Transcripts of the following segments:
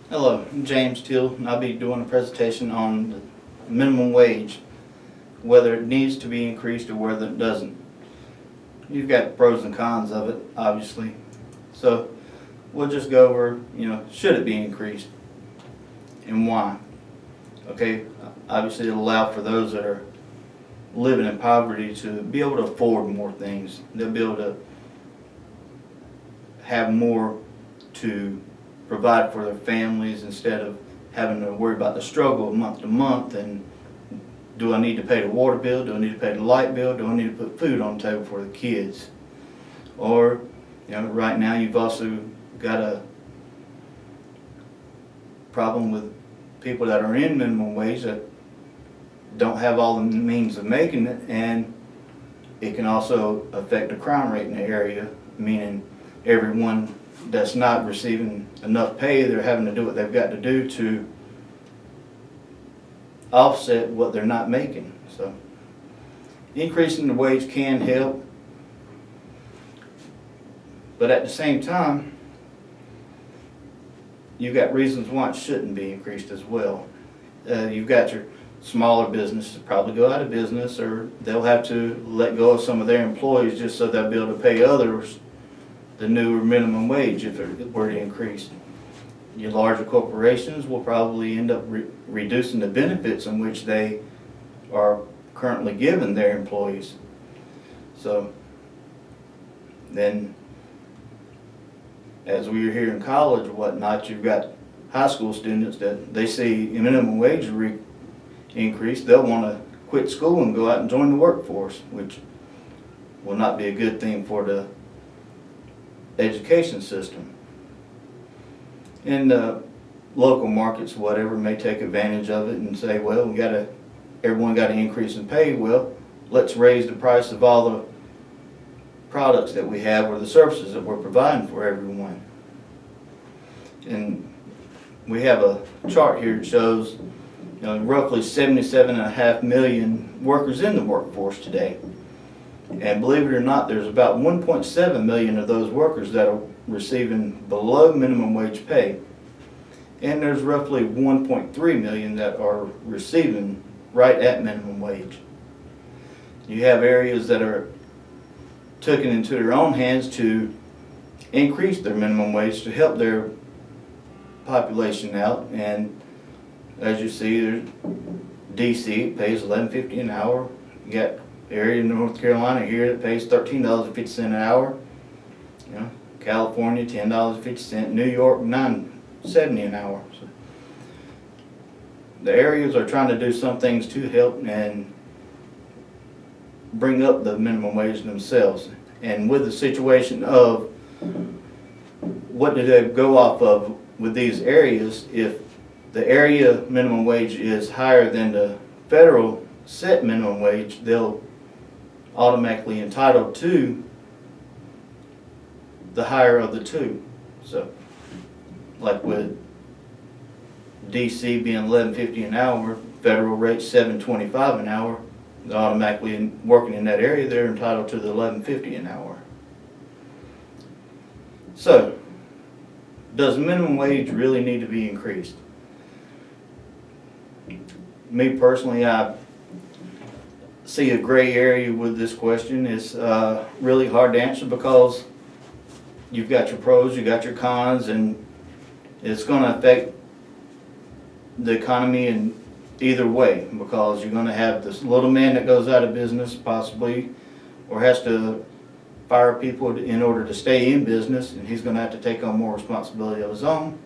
Hello, I'm James Teal, and I'll be doing a presentation on the minimum wage, whether it needs to be increased or whether it doesn't. You've got pros and cons of it, obviously. So we'll just go over, should it be increased and why? Okay, obviously it'll allow for those that are living in poverty to be able to afford more things. They'll be able to have more to provide for their families instead of having to worry about the struggle month to month and do I need to pay the water bill, do I need to pay the light bill, do I need to put food on the table for the kids? Or, right now you've also got a problem with people that are in minimum wage that don't have all the means of making it, and it can also affect the crime rate in the area, meaning everyone that's not receiving enough pay, they're having to do what they've got to do to offset what they're not making. So increasing the wage can help, but at the same time you've got reasons why it shouldn't be increased as well. You've got your smaller businesses probably go out of business, or they'll have to let go of some of their employees just so they'll be able to pay others the newer minimum wage if it were to increase. Your larger corporations will probably end up reducing the benefits in which they are currently giving their employees. So then, as we were here in college or whatnot, you've got high school students that they see a minimum wage increase, they'll want to quit school and go out and join the workforce, which will not be a good thing for the education system. And local markets, whatever, may take advantage of it and say, well, everyone got an increase in pay. Well, let's raise the price of all the products that we have or the services that we're providing for everyone. And we have a chart here that shows roughly 77.5 million workers in the workforce today. And believe it or not, there's about 1.7 million of those workers that are receiving below minimum wage pay. And there's roughly 1.3 million that are receiving right at minimum wage. You have areas that are taken into their own hands to increase their minimum wage to help their population out. And as you see, there's DC pays $11.50 an hour. You got area in North Carolina here that pays $13.50 an hour. California $10.50. New York $9.70 an hour. So the areas are trying to do some things to help and bring up the minimum wage themselves. And with the situation of what do they go off of with these areas, if the area minimum wage is higher than the federal set minimum wage, they'll automatically entitled to the higher of the two. So like with DC being $11.50 an hour, federal rate $7.25 an hour, they're automatically working in that area, they're entitled to the $11.50 an hour. So does minimum wage really need to be increased? Me personally, I see a gray area with this question. It's really hard to answer because you've got your pros, you got your cons, and it's going to affect the economy in either way, because you're going to have this little man that goes out of business possibly, or has to fire people in order to stay in business, and he's going to have to take on more responsibility of his own.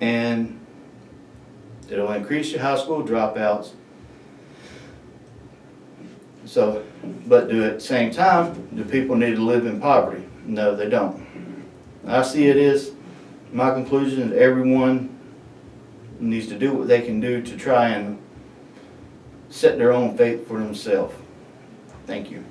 And it'll increase your high school dropouts. So, but at the same time, do people need to live in poverty? No, they don't. I see it as, my conclusion is everyone needs to do what they can do to try and set their own fate for themselves. Thank you.